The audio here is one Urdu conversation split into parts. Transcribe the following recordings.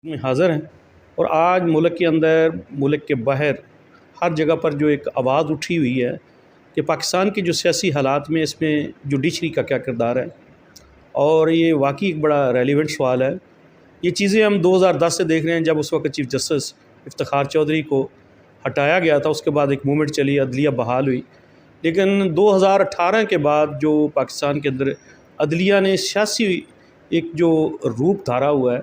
میں حاضر ہیں اور آج ملک کے اندر ملک کے باہر ہر جگہ پر جو ایک آواز اٹھی ہوئی ہے کہ پاکستان کے جو سیاسی حالات میں اس میں جوڈیشری کا کیا کردار ہے، اور یہ واقعی ایک بڑا ریلیونٹ سوال ہے۔ یہ چیزیں ہم 2010 سے دیکھ رہے ہیں، جب اس وقت چیف جسٹس افتخار چودھری کو ہٹایا گیا تھا، اس کے بعد ایک موومنٹ چلی، عدلیہ بحال ہوئی، لیکن 2018 کے بعد جو پاکستان کے اندر عدلیہ نے سیاسی ایک جو روپ دھارا ہوا ہے،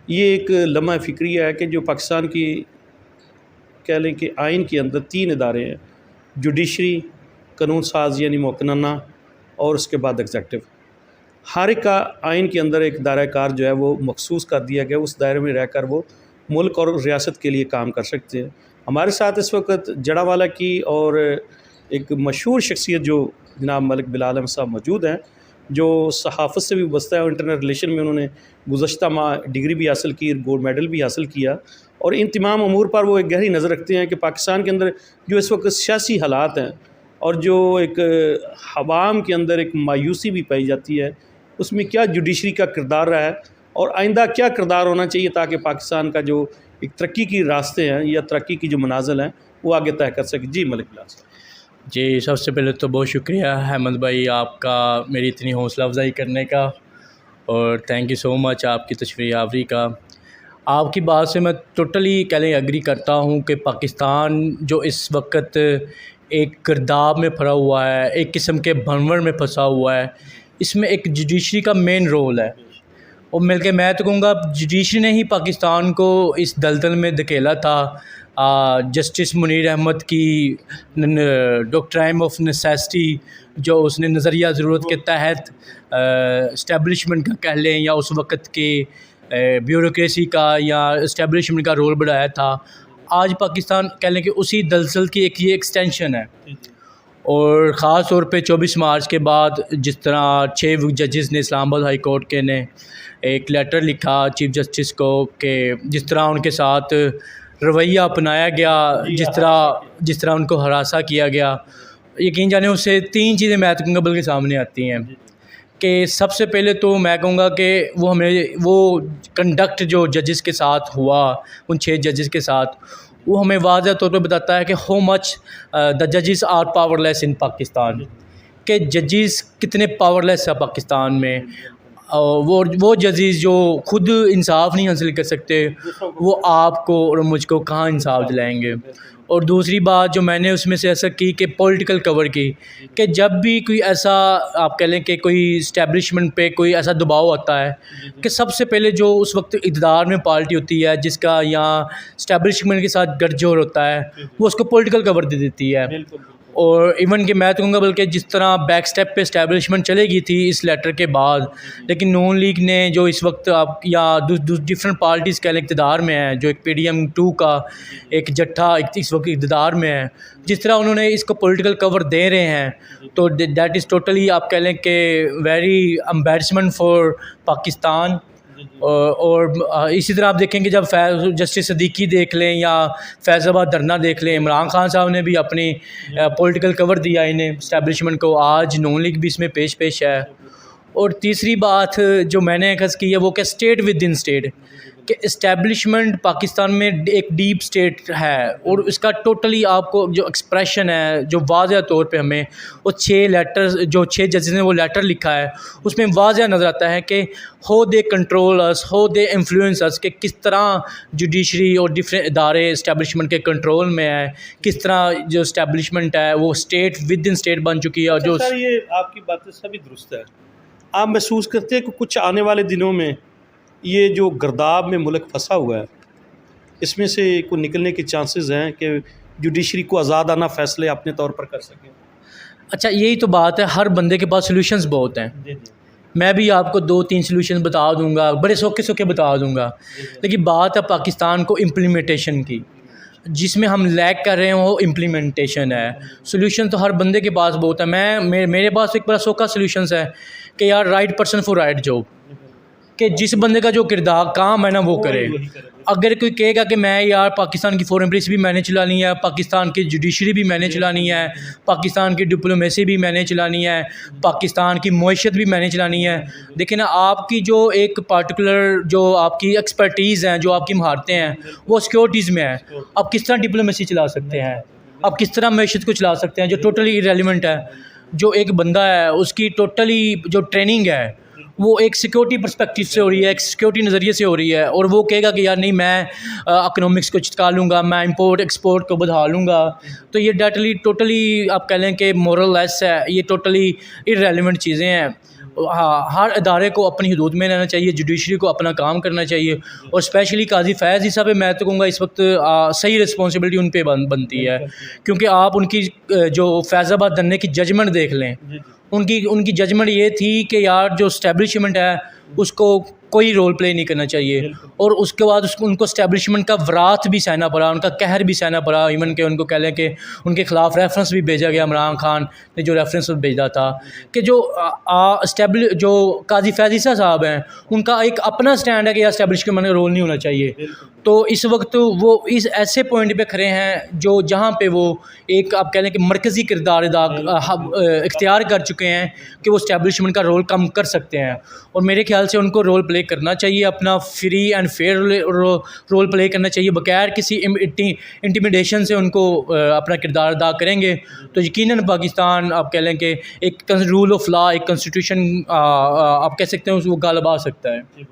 یہ ایک لمحہ فکری ہے کہ جو پاکستان کی کہہ لیں کہ آئین کے اندر 3 ادارے ہیں، جوڈیشری، قانون ساز یعنی مقننہ، اور اس کے بعد ایگزیکٹو۔ ہر ایک کا آئین کے اندر ایک دائرہ کار جو ہے وہ مخصوص کر دیا گیا، اس دائرے میں رہ کر وہ ملک اور ریاست کے لیے کام کر سکتے ہیں۔ ہمارے ساتھ اس وقت جڑاوالا کی اور ایک مشہور شخصیت جو جناب ملک بلال احمد صاحب موجود ہیں، جو صحافت سے بھی وابستہ ہے اور انٹرنیشنل ریلیشن میں انہوں نے گزشتہ ماہ ڈگری بھی حاصل کی، گولڈ میڈل بھی حاصل کیا، اور ان تمام امور پر وہ ایک گہری نظر رکھتے ہیں کہ پاکستان کے اندر جو اس وقت سیاسی حالات ہیں اور جو ایک عوام کے اندر ایک مایوسی بھی پائی جاتی ہے، اس میں کیا جوڈیشری کا کردار رہا ہے اور آئندہ کیا کردار ہونا چاہیے تاکہ پاکستان کا جو ایک ترقی کی راستے ہیں یا ترقی کی جو منازل ہیں وہ آگے طے کر سکے۔ جی ملک بلال صاحب۔ جی، سب سے پہلے تو بہت شکریہ احمد بھائی آپ کا میری اتنی حوصلہ افزائی کرنے کا، اور تھینک یو سو مچ آپ کی تشریف آوری کا۔ آپ کی بات سے میں ٹوٹلی ایگری کرتا ہوں کہ پاکستان جو اس وقت ایک گرداب میں پھنسا ہوا ہے، ایک قسم کے بھنور میں پھنسا ہوا ہے، اس میں ایک جوڈیشری کا مین رول ہے، اور مل کے میں تو کہوں گا جوڈیشری نے ہی پاکستان کو اس دلدل میں دھکیلا تھا۔ جسٹس منیر احمد کی ڈاکٹرائن آف نیسیسٹی جو اس نے نظریہ ضرورت کے تحت اسٹیبلشمنٹ کا کہہ لیں یا اس وقت کے بیوروکریسی کا یا اسٹیبلشمنٹ کا رول بڑھایا تھا، آج پاکستان کہہ لیں کہ اسی دلدل کی ایک یہ ایکسٹینشن ہے۔ اور خاص طور پہ 24 مارچ کے بعد جس طرح 6 ججز نے اسلام آباد ہائی کورٹ کے نے ایک لیٹر لکھا چیف جسٹس کو کہ جس طرح ان کے ساتھ رویہ اپنایا گیا، جس طرح ان کو ہراساں کیا گیا، یقین جانے اس سے 3 چیزیں میں کہوں گا بلکہ سامنے آتی ہیں کہ سب سے پہلے تو میں کہوں گا کہ وہ کنڈکٹ جو ججز کے ساتھ ہوا، ان 6 ججز کے ساتھ، وہ ہمیں واضح طور پہ بتاتا ہے کہ ہاؤ مچ دا ججز آر پاور لیس ان پاکستان، کہ ججز کتنے پاور لیس ہے پاکستان میں۔ وہ ججز جو خود انصاف نہیں حاصل کر سکتے، وہ آپ کو اور مجھ کو کہاں انصاف دلائیں گے۔ اور دوسری بات جو میں نے اس میں سے ایسا کی کہ پولیٹیکل کور کی، کہ جب بھی کوئی ایسا آپ کہہ لیں کہ کوئی اسٹیبلشمنٹ پہ کوئی ایسا دباؤ آتا ہے کہ سب سے پہلے جو اس وقت اقتدار میں پارٹی ہوتی ہے جس کا یہاں اسٹیبلشمنٹ کے ساتھ گٹھ جوڑ ہوتا ہے، وہ اس کو پولیٹیکل کور دے دیتی ہے۔ اور ایون کہ میں تو کہوں گا بلکہ جس طرح بیک سٹیپ پہ اسٹیبلشمنٹ چلے گئی تھی اس لیٹر کے بعد، لیکن نون لیگ نے جو اس وقت آپ یا ڈفرینٹ پارٹیز کہہ لیں اقتدار میں ہیں، جو ایک PDM-2 کا ایک جٹھا اس وقت اقتدار میں ہے، جس طرح انہوں نے اس کو پولیٹیکل کور دے رہے ہیں، تو دیٹ از ٹوٹلی آپ کہہ لیں کہ ویری امبیرسمنٹ فار پاکستان۔ اور اسی طرح آپ دیکھیں کہ جب جسٹس صدیقی دیکھ لیں یا فیض آباد دھرنا دیکھ لیں، عمران خان صاحب نے بھی اپنی پولیٹیکل کور دیا انہیں اسٹیبلشمنٹ کو، آج نون لیگ بھی اس میں پیش ہے۔ اور تیسری بات جو میں نے عرض کی ہے وہ کہ اسٹیٹ ود ان اسٹیٹ، کہ اسٹیبلشمنٹ پاکستان میں ایک ڈیپ اسٹیٹ ہے، اور اس کا ٹوٹلی آپ کو جو ایکسپریشن ہے جو واضح طور پہ ہمیں وہ 6 ججز نے وہ لیٹر لکھا ہے، اس میں واضح نظر آتا ہے کہ ہو دے control us, who they influence اس، کہ کس طرح جوڈیشری اور ڈفرینٹ ادارے اسٹیبلشمنٹ کے کنٹرول میں ہے، کس طرح جو اسٹیبلشمنٹ ہے وہ اسٹیٹ ود ان اسٹیٹ بن چکی ہے۔ اور جو سر یہ آپ کی باتیں سبھی درست ہے، آپ محسوس کرتے ہیں کہ کچھ آنے والے دنوں میں یہ جو گرداب میں ملک پھنسا ہوا ہے اس میں سے کوئی نکلنے کے چانسز ہیں کہ جوڈیشری کو آزادانہ فیصلے اپنے طور پر کر سکیں؟ اچھا، یہی تو بات ہے، ہر بندے کے پاس سلوشنز بہت ہیں۔ میں بھی آپ کو 2-3 سلوشنز بتا دوں گا، بڑے سوکھے بتا دوں گا، لیکن بات ہے پاکستان کو امپلیمنٹیشن کی، جس میں ہم لیک کر رہے ہیں وہ امپلیمنٹیشن ہے۔ سلوشن تو ہر بندے کے پاس بہت ہے، میرے پاس ایک بڑا سوکھا سلوشنز ہے کہ یار right person for right job, کہ جس بندے کا جو کردار کام ہے نا وہ کرے. اگر کوئی کہے گا کہ میں یار پاکستان کی فورن پالیسی بھی میں نے چلانی ہے, پاکستان کی جوڈیشری بھی میں نے چلانی ہے, پاکستان کی ڈپلومیسی بھی میں نے چلانی ہے, پاکستان کی معیشت بھی میں نے چلانی ہے, دیکھیں نا آپ کی جو ایک پارٹیکولر جو آپ کی ایکسپرٹیز ہیں, جو آپ کی مہارتیں ہیں وہ سیکورٹیز میں ہیں, آپ کس طرح ڈپلومیسی چلا سکتے ہیں, آپ کس طرح معیشت کو چلا سکتے ہیں, جو ٹوٹلی ریلیونٹ ہے. جو ایک بندہ ہے اس کی ٹوٹلی جو ٹریننگ ہے وہ ایک سیکورٹی پرسپیکٹیو سے ہو رہی ہے, ایک سیکورٹی نظریے سے ہو رہی ہے, اور وہ کہے گا کہ یار نہیں میں اکنامکس کو چٹکا لوں گا, میں امپورٹ ایکسپورٹ کو بڑھا لوں گا, تو یہ ٹوٹلی آپ کہہ لیں کہ مورل لیس ہے, یہ ٹوٹلی ارریلیونٹ چیزیں ہیں. ہر ادارے کو اپنی حدود میں رہنا چاہیے, جوڈیشری کو اپنا کام کرنا چاہیے, اور اسپیشلی قاضی فیاض صاحب پہ میں تو کہوں گا اس وقت صحیح رسپانسبلٹی ان پہ بنتی ہے, کیونکہ آپ ان کی جو فیض آباد دھرنے کی ججمنٹ دیکھ لیں, ان کی ججمنٹ یہ تھی کہ یار جو اسٹیبلشمنٹ ہے اس کو کوئی رول پلے نہیں کرنا چاہیے, اور اس کے بعد ان کو اسٹیبلشمنٹ کا ورات بھی سہنا پڑا, ان کا قہر بھی سہنا پڑا, ایون کہ ان کو کہہ لیں کہ ان کے خلاف ریفرنس بھی بھیجا گیا, عمران خان نے جو ریفرنس بھیجا تھا کہ جو قاضی فیاض صاحب ہیں ان کا ایک اپنا سٹینڈ ہے کہ اسٹیبلشمنٹ کا رول نہیں ہونا چاہیے. تو اس وقت وہ اس ایسے پوائنٹ پہ کھڑے ہیں جو جہاں پہ وہ ایک آپ کہہ لیں کہ مرکزی کردار اختیار کر چکے ہیں کہ وہ اسٹیبلشمنٹ کا رول کم کر سکتے ہیں, اور میرے خیال سے ان کو رول پلے کرنا چاہیے, اپنا free and fair role play کرنا چاہیے, بغیر کسی انٹیمیڈیشن سے ان کو اپنا کردار ادا کریں گے تو یقیناً پاکستان آپ کہہ لیں کہ ایک رول آف لا, ایک کنسٹیٹیوشن آپ کہہ سکتے ہیں وہ غالب آ سکتا ہے.